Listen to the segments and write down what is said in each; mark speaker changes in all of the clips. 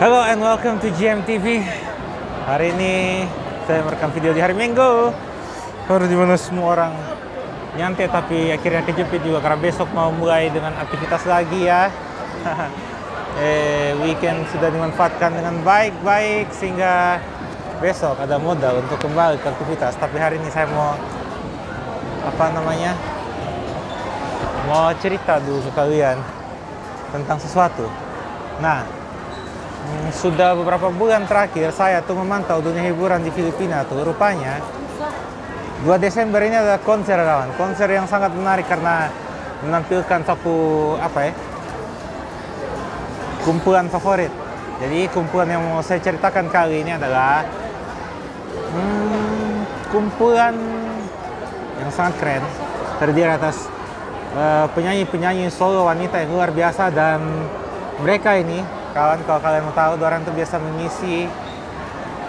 Speaker 1: Hello and welcome to GMTV. Hari ini saya merekam video di hari Minggu. Baru dimana semua orang nyantai tapi akhirnya kejepit juga karena besok mau mulai dengan aktivitas lagi ya. Weekend sudah dimanfaatkan dengan baik-baik sehingga besok ada modal untuk kembali ke aktivitas. Tapi hari ini saya mau mau cerita dulu ke kalian tentang sesuatu. Nah, sudah beberapa bulan terakhir saya tuh memantau dunia hiburan di Filipina tuh. Rupanya 2 Desember ini ada konser kawan. Konser yang sangat menarik karena menampilkan satu kumpulan favorit. Jadi kumpulan yang mau saya ceritakan kali ini adalah kumpulan yang sangat keren, terdiri atas penyanyi-penyanyi solo wanita yang luar biasa. Dan mereka ini kawan, kalau kalian mau tahu, orang tuh biasa mengisi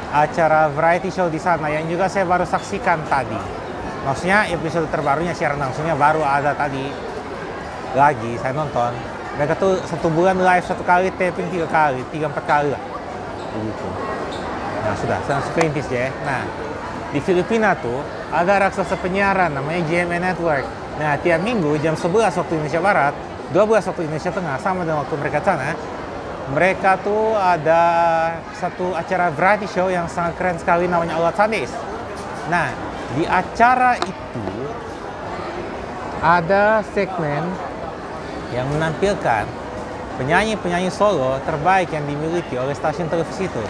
Speaker 1: acara variety show di sana yang juga saya baru saksikan tadi. Maksudnya episode terbarunya, siaran langsungnya baru ada tadi lagi saya nonton. Mereka tuh 1 bulan live 1 kali, taping 3 kali, 3-4 kali lah. Begitu. Nah sudah, saya langsung ke intis ya. Nah, di Filipina tuh ada raksasa penyiaran namanya GMA Network. Nah, tiap minggu jam 11 waktu Indonesia Barat, 12 waktu Indonesia Tengah, sama dengan waktu mereka sana, mereka tuh ada satu acara variety show yang sangat keren sekali namanya All Out Sundays. Nah, di acara itu ada segmen yang menampilkan penyanyi-penyanyi solo terbaik yang dimiliki oleh stasiun televisi itu.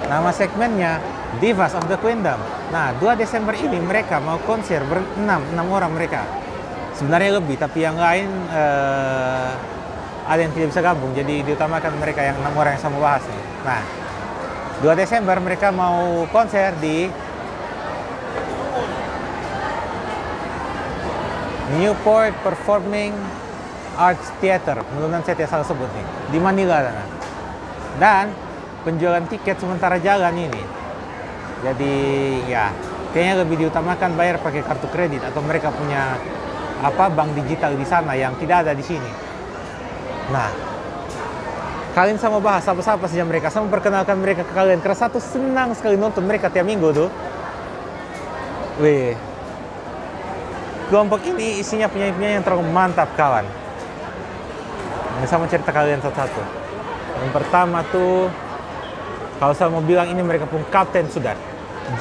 Speaker 1: Nama segmennya Divas of the Queendom. Nah, 2 Desember ini mereka mau konser ber-6 orang mereka. Sebenarnya lebih, tapi yang lain ada yang tidak bisa gabung, jadi diutamakan mereka yang 6 orang yang saya mau bahas nih. Nah, 2 Desember mereka mau konser di Newport Performing Arts Theater, mudah-mudahan saya tidak salah sebut nih, di Manila sana. Dan penjualan tiket sementara jalan ini, jadi ya kayaknya lebih diutamakan bayar pakai kartu kredit atau mereka punya bank digital di sana yang tidak ada di sini. Nah, kalian sama bahas apa-apa saja mereka, sama perkenalkan mereka ke kalian karena satu senang sekali nonton mereka tiap minggu tuh. Wih, kelompok ini isinya penyanyi-penyanyi yang terlalu mantap kawan. Ini saya mau cerita kalian satu-satu. Yang pertama tuh, kalau saya mau bilang ini mereka pun kapten sudah.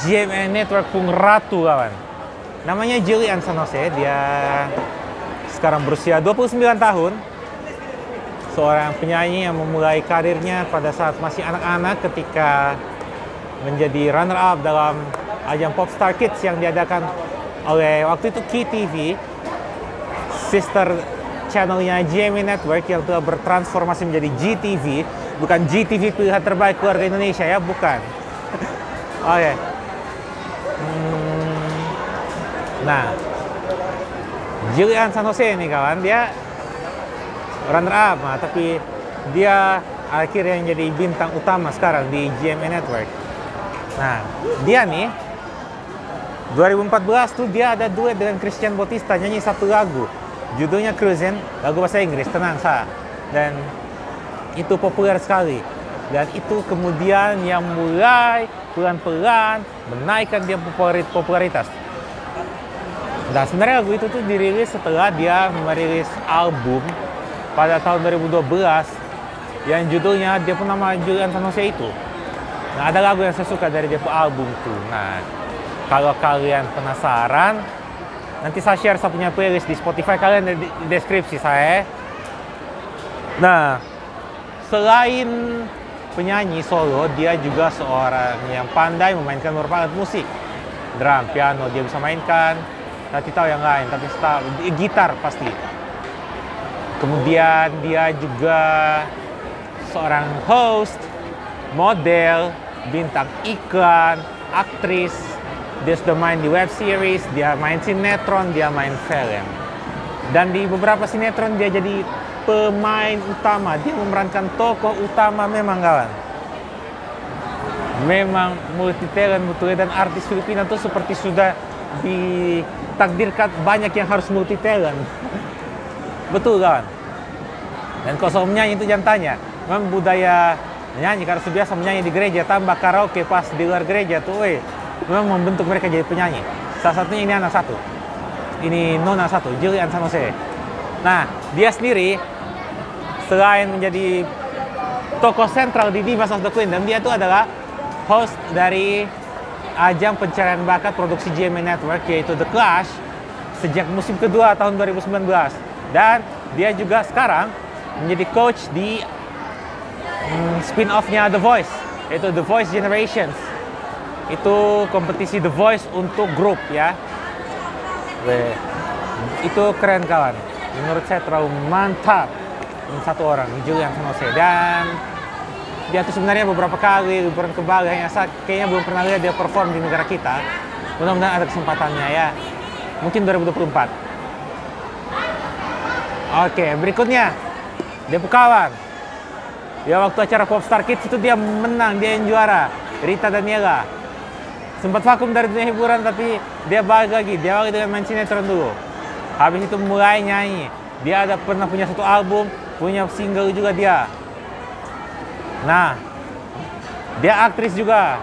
Speaker 1: GMA Network pun ratu kawan. Namanya Jillian Sanose, dia sekarang berusia 29 tahun. Seorang penyanyi yang memulai karirnya pada saat masih anak-anak ketika menjadi runner-up dalam ajang Popstar Kids yang diadakan oleh waktu itu KTV, sister channelnya GMA Network yang telah bertransformasi menjadi GTV, bukan GTV pilihan terbaik keluarga Indonesia ya, bukan. Oke. Nah, Jillian Sanose ini kawan, dia runner up, tapi dia akhirnya jadi bintang utama sekarang di GMA Network. Nah, dia nih 2014 tuh dia ada duet dengan Christian Bautista, nyanyi satu lagu, judulnya Cruisin', lagu bahasa Inggris, tenang sa. Dan itu populer sekali. Dan itu kemudian yang mulai pelan-pelan menaikkan dia popularitas. Nah, sebenarnya lagu itu tuh dirilis setelah dia merilis album pada tahun 2012 yang judulnya dia pun nama Jillian Sanose itu. Nah, ada lagu yang saya suka dari dia album tuh. Nah, kalau kalian penasaran, nanti saya share saya punya playlist di Spotify, kalian di deskripsi saya. Nah, selain penyanyi solo, dia juga seorang yang pandai memainkan beberapa alat musik. Drum, piano dia bisa mainkan. Nanti tahu yang lain, tapi gitar pasti. Kemudian dia juga seorang host, model, bintang iklan, aktris. Dia sudah main di web series, dia main sinetron, dia main film. Dan di beberapa sinetron dia jadi pemain utama. Dia memerankan tokoh utama memang kawan. Memang multi talent, dan artis Filipina itu seperti sudah ditakdirkan banyak yang harus multi talent. Betul kawan. Dan kalau soal menyanyi itu jangan tanya, memang budaya Nyanyi karena biasa menyanyi di gereja, tambah karaoke pas di luar gereja tuh, memang membentuk mereka jadi penyanyi. Salah satunya ini anak satu. Ini nona satu, Julian Sanose. Nah, dia sendiri selain menjadi tokoh sentral di Divas of the Kingdom, dia itu adalah host dari ajang pencarian bakat produksi GMA Network, yaitu The Clash, sejak musim kedua tahun 2019. Dan dia juga sekarang menjadi coach di spin-off-nya The Voice, yaitu The Voice Generations. Itu kompetisi The Voice untuk grup ya. Itu keren kawan. Menurut saya terlalu mantap. Ini satu orang, Julian Sanose. Dan dia tuh sebenarnya beberapa kali liburan ke Bali, kayaknya belum pernah lihat dia perform di negara kita. Mudah-mudahan ada kesempatannya ya. Mungkin 2024. Oke, berikutnya dia kawan. Ya waktu acara Popstar Kids itu dia menang, dia yang juara. Rita Daniela. Sempat vakum dari dunia hiburan tapi dia balik lagi. Dia balik dengan main sinetron dulu. Habis itu mulai nyanyi. Dia pernah punya satu album, punya single juga dia. Nah, dia aktris juga.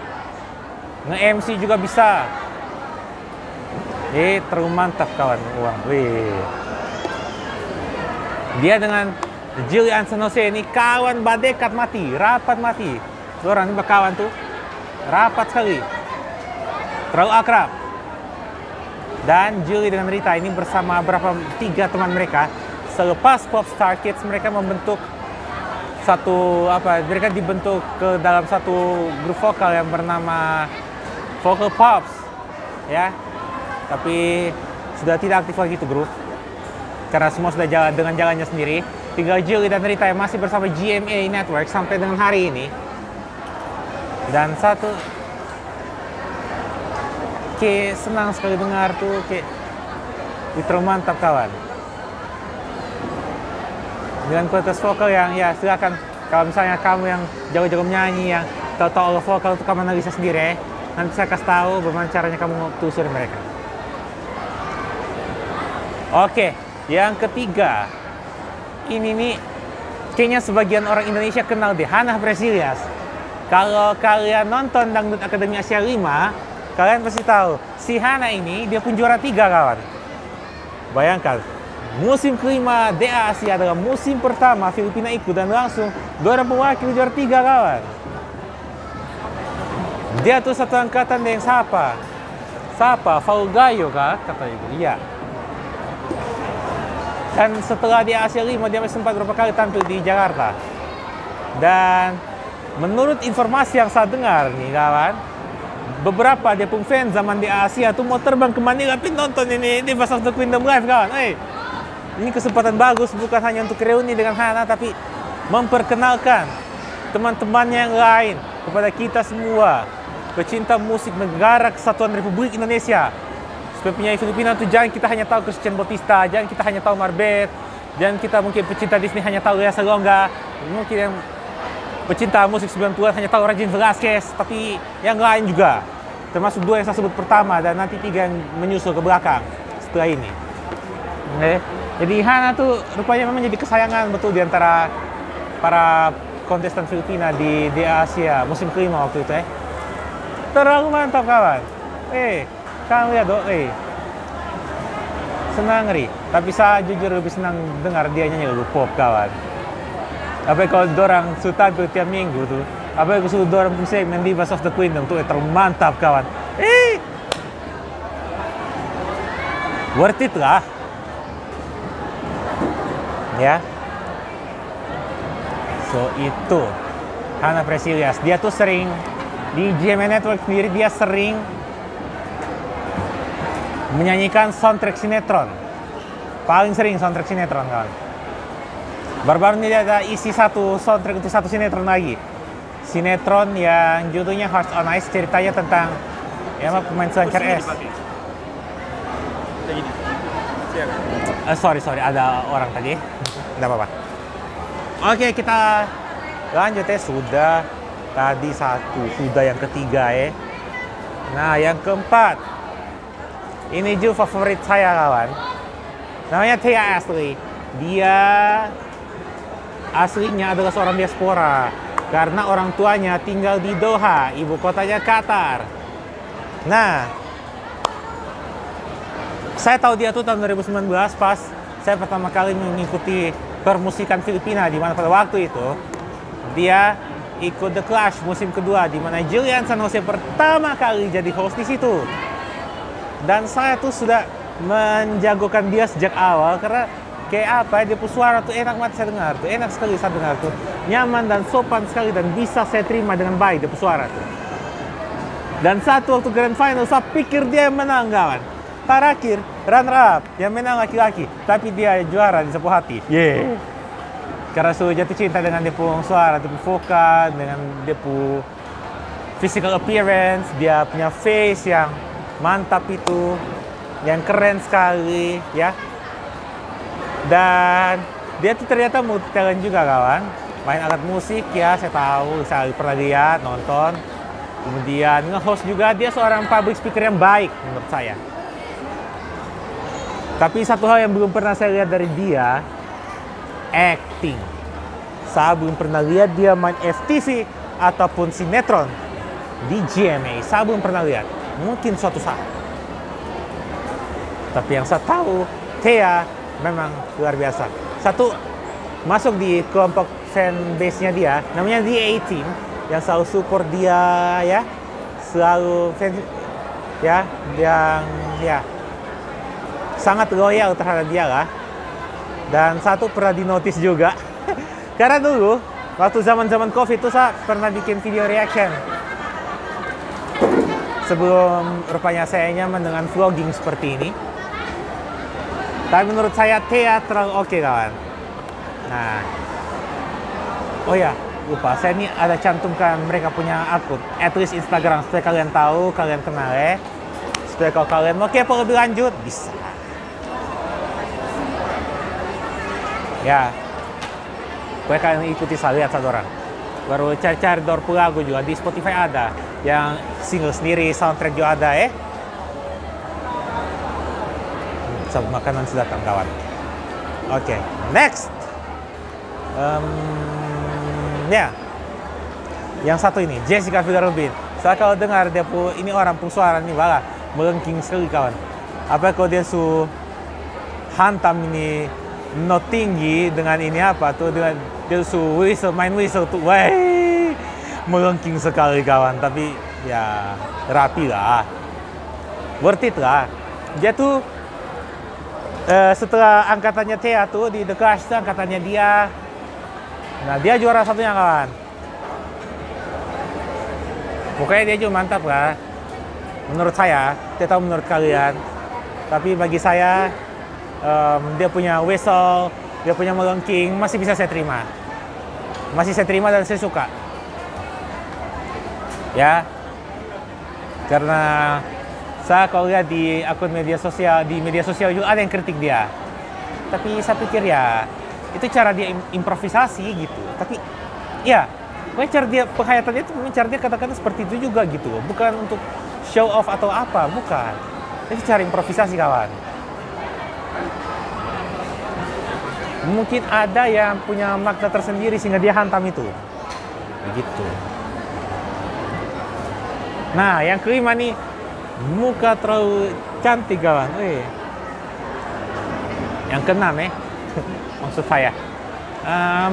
Speaker 1: Nge-MC juga bisa. Terlalu mantap kawan. Wah, dia dengan Julian Sanose ini kawan badekat mati, rapat mati. Orang ini kawan tuh rapat sekali, terlalu akrab. Dan Julie dengan Rita ini bersama tiga teman mereka, selepas Popstar Kids mereka membentuk mereka dibentuk ke dalam satu grup vokal yang bernama Vocal Pops ya. Tapi sudah tidak aktif lagi itu grup karena semua sudah jalan dengan jalannya sendiri. Tinggal Julie dan Rita yang masih bersama GMA Network sampai dengan hari ini. Dan senang sekali dengar tuh, itu mantap kawan. Dengan kualitas vokal yang ya silakan, kalau misalnya kamu yang jago-jago menyanyi, yang tahu-tahu vokal itu kamu analisa sendiri, nanti saya kasih tahu bagaimana caranya kamu telusuri mereka. Oke, yang ketiga. Ini nih kayaknya sebagian orang Indonesia kenal deh, Hana Brasilias. Kalau kalian nonton Dangdut Akademi Asia 5, kalian pasti tahu si Hana ini dia pun juara 3 kawan. Bayangkan, musim kelima DA Asia adalah musim pertama Filipina ikut dan langsung orang mewakili juara 3 kawan. Dia tuh satu angkatan dengan siapa? Faulgayo kah? Kata ibu. Iya. Dan setelah di Asia 5, dia masih sempat beberapa kali tampil di Jakarta. Dan menurut informasi yang saya dengar nih kawan, beberapa dia pun fans zaman di Asia tuh mau terbang ke Manila nonton ini di Divas of the Kingdom live kawan. Ini kesempatan bagus bukan hanya untuk reuni dengan Hana, tapi memperkenalkan teman-temannya yang lain kepada kita semua, pecinta musik negara kesatuan Republik Indonesia. Supaya penyanyi Filipina itu jangan kita hanya tahu Christian Bautista, jangan kita hanya tahu Marbet, jangan kita mungkin pecinta Disney hanya tahu Lea Salonga, mungkin yang pecinta musik 90-an hanya tahu Regine Velasquez, tapi yang lain juga, termasuk 2 yang saya sebut pertama dan nanti 3 yang menyusul ke belakang setelah ini. Jadi Hana tuh rupanya memang jadi kesayangan betul di antara para kontestan Filipina di Asia musim kelima waktu itu Terlalu mantap kawan. Kamu lihat dong, senang ri. Tapi saya jujur lebih senang dengar dia nyanyi lagu pop kawan. Kalau dorang sultan tuh tiap minggu tuh, kalau suruh dorang pun segmen Divas of the Kingdom tuh terlalu mantap kawan. Worth it lah. Ya. So itu Hana Brasilias. Dia tuh sering di GMA Network sendiri, dia sering menyanyikan soundtrack sinetron. Paling sering soundtrack sinetron kawan. Baru-baru ini ada isi satu soundtrack untuk satu sinetron lagi. Sinetron yang judulnya Hearts on Ice, ceritanya tentang pemain selancar es. Sorry, ada orang tadi. Tidak apa-apa. Oke, kita lanjut sudah tadi satu, sudah yang ketiga Nah, yang keempat. Ini juga favorit saya kawan. Namanya Thea Ashley. Dia aslinya adalah seorang diaspora karena orang tuanya tinggal di Doha, ibu kotanya Qatar. Nah, saya tahu dia tuh tahun 2019 pas saya pertama kali mengikuti permusikan Filipina, di mana pada waktu itu dia ikut The Clash musim kedua, di mana Julian San Jose pertama kali jadi host di situ. Dan saya tuh sudah menjagokan dia sejak awal karena kayak apa, dia punya suara tuh enak banget saya dengar tuh, enak sekali saya dengar tuh, nyaman dan sopan sekali dan bisa saya terima dengan baik dia punya suara tuh. Dan satu waktu grand final saya pikir dia yang menang kawan. Terakhir runner up yang menang laki-laki, tapi dia juara di sebuah hati. Karena sudah jatuh cinta dengan dia punya suara, dia punya vokal, dengan dia punya physical appearance, dia punya face yang mantap itu, yang keren sekali ya. Dan dia tuh ternyata multi talent juga kawan, main alat musik ya, saya tahu, saya pernah lihat, nonton. Kemudian nge-host juga, dia seorang public speaker yang baik menurut saya. Tapi satu hal yang belum pernah saya lihat dari dia, acting. Saya belum pernah lihat dia main FTV ataupun sinetron di GMA. Saya belum pernah lihat. Mungkin suatu saat. Tapi yang saya tahu, Thea memang luar biasa. Satu, masuk di kelompok fanbase-nya dia, namanya The A-Team, yang selalu support dia ya, selalu fans ya, yang ya sangat loyal terhadap dia lah. Dan satu pernah dinotis juga karena dulu waktu zaman-zaman COVID itu saya pernah bikin video reaction sebelum rupanya saya nyaman dengan vlogging seperti ini. Tapi menurut saya Thea terlalu oke kawan. Nah, oh ya lupa, saya ini ada cantumkan mereka punya akun, at least Instagram, supaya kalian tahu, kalian kenal ya. Supaya kalau kalian mau kepo lebih lanjut, bisa. Ya, supaya kalian ikuti saya, lihat satu orang. Baru cari-cari Dorpu lagu juga, di Spotify ada. Yang single sendiri, soundtrack juga ada ya. Makanan sudah datang kawan. Oke, next. Ya, yang satu ini Jessica Villarubin. Saya kalau dengar dia ini orang suara ini malah melengking sekali kawan. Apa kalau dia hantam ini not tinggi dengan ini apa tuh, dengan dia whistle, main whistle tuh, wah melengking sekali kawan. Tapi ya rapi lah, worth it lah. Dia tuh setelah angkatannya Thea tuh di The Clash, angkatannya dia. Nah, dia juara satunya kawan. Pokoknya dia juga mantap lah. Menurut saya, tidak tahu menurut kalian. Tapi bagi saya, dia punya whistle, dia punya melengking, masih bisa saya terima. Masih saya terima dan saya suka. Ya, karena saya kalau lihat di akun media sosial juga ada yang kritik dia. Tapi saya pikir ya, itu cara dia improvisasi gitu. Tapi ya, cara dia penghayatannya itu cara dia kata-kata seperti itu juga gitu. Bukan untuk show off atau apa, bukan. Itu cara improvisasi kawan. Mungkin ada yang punya makna tersendiri sehingga dia hantam itu. Begitu. Nah, yang kelima nih, muka terlalu cantik kawan. Yang keenam maksud saya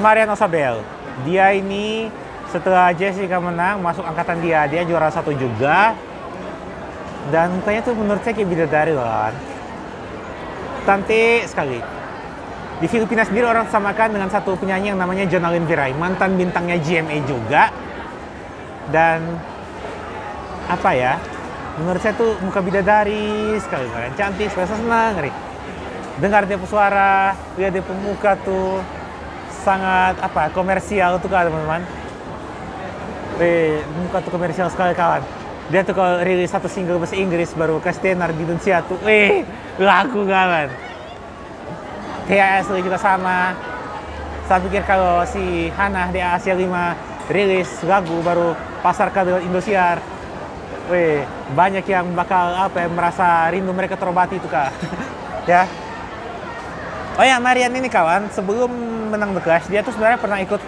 Speaker 1: Marian Osabel. Dia ini setelah Jessica menang masuk angkatan dia juara satu juga. Dan kayaknya tuh menurut saya kayak bidadari kawan. Cantik sekali. Di Filipina sendiri orang samakan dengan satu penyanyi yang namanya Jonalyn Viray, mantan bintangnya GMA juga. Dan apa ya, menurut saya tuh muka bidadari sekali, cantik, saya senang nih. Dengar dia suara, lihat dia muka tuh sangat apa, komersial tuh kan teman-teman. Muka tuh komersial sekali kawan. Dia tuh kalau rilis satu single bahasa Inggris baru kasih tenar di Indonesia tuh, lagu kawan. Thea asli juga sama. Saya pikir kalau si Hana di Asia 5 rilis lagu baru pasar ke Indosiar, banyak yang bakal merasa rindu mereka terobati itu kak. Ya. Oh ya, Marian ini kawan, sebelum menang The Clash, dia tuh sebenarnya pernah ikut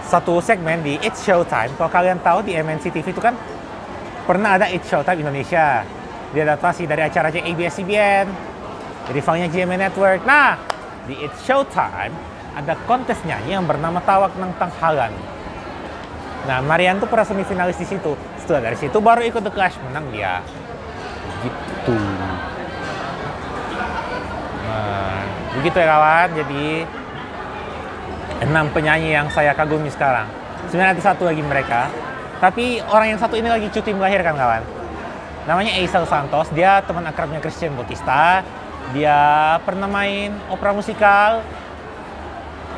Speaker 1: satu segmen di It's Showtime. Kalau kalian tahu di MNC TV itu kan pernah ada It's Showtime Indonesia. Dia adaptasi dari acara ABS-CBN, rivalnya GMA Network. Nah, di It's Showtime ada kontes nyanyi yang bernama Tawak Nang Tanghalan. Nah, Marian tuh pernah semifinalis di situ. Setelah dari situ baru ikut The Clash, menang dia. Gitu. Nah, begitu ya kawan. Jadi 6 penyanyi yang saya kagumi sekarang. Sebenarnya ada satu lagi mereka, tapi orang yang satu ini lagi cuti melahirkan kawan. Namanya Aisel Santos. Dia teman akrabnya Christian Bautista. Dia pernah main opera musikal,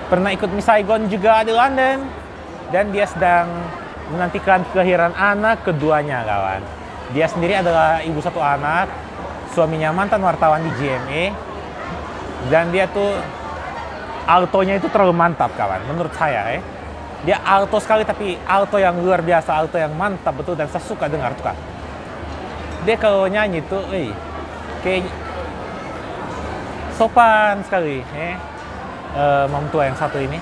Speaker 1: pernah ikut Miss Saigon juga di London, dan dia sedang menantikan kelahiran anak keduanya kawan. Dia sendiri adalah ibu satu anak, suaminya mantan wartawan di GMA, dan dia tuh altonya itu terlalu mantap kawan, menurut saya. Dia alto sekali, tapi alto yang luar biasa, alto yang mantap betul, dan saya suka dengar tuh kan. Dia kalau nyanyi tuh, kayak sopan sekali. Mam tua yang satu ini,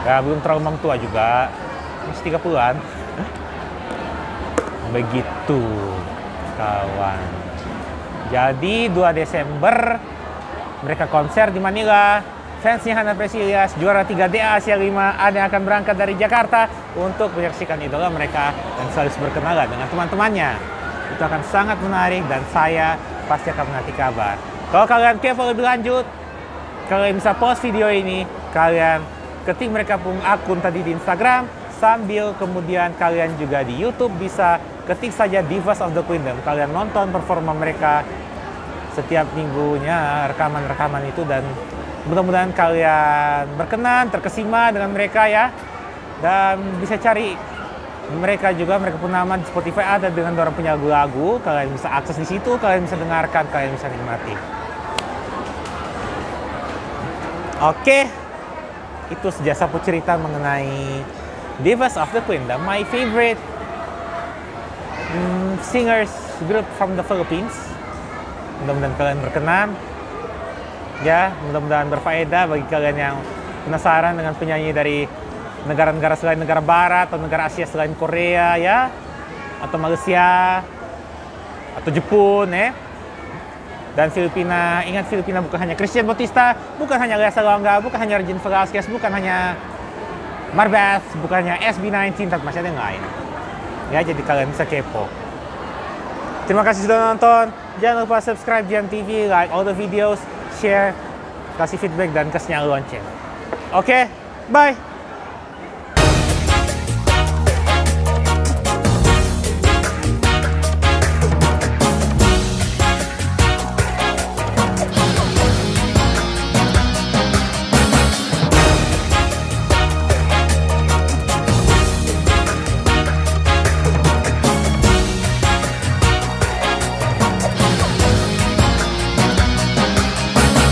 Speaker 1: ya belum terlalu mam tua juga, masih 30-an. Begitu kawan. Jadi 2 Desember mereka konser di Manila. Fansnya Hana Presilias, juara 3DA Asia 5, ada yang akan berangkat dari Jakarta untuk menyaksikan idola mereka dan selalu berkenalan dengan teman-temannya. Itu akan sangat menarik dan saya pasti akan menanti kabar. Kalau kalian kepo lebih lanjut, kalian bisa post video ini, kalian ketik mereka pun akun tadi di Instagram, sambil kemudian kalian juga di YouTube bisa ketik saja Divas of the Queendom. Kalian nonton performa mereka setiap minggunya, rekaman-rekaman itu, dan mudah-mudahan kalian berkenan, terkesima dengan mereka ya. Dan bisa cari mereka juga, mereka pun nama di Spotify ada dengan orang punya lagu-lagu. Kalian bisa akses di situ, kalian bisa dengarkan, kalian bisa nikmati. Oke, itu saja sapu cerita mengenai Divas of the Queendom, my favorite singers group from the Philippines. Mudah-mudahan kalian berkenan. Ya, mudah-mudahan berfaedah bagi kalian yang penasaran dengan penyanyi dari negara-negara selain negara barat atau negara Asia selain Korea ya, atau Malaysia atau Jepun ya. Dan Filipina, ingat Filipina bukan hanya Christian Bautista, bukan hanya Lea Salonga, bukan hanya Regine Velasquez, bukan hanya Marbeth, bukan hanya SB19, tapi masih ada yang lain. Ya, jadi kalian bisa kepo. Terima kasih sudah nonton. Jangan lupa subscribe Jian TV, like all the videos, share, kasih feedback, dan kasih nyala lonceng. Oke, bye!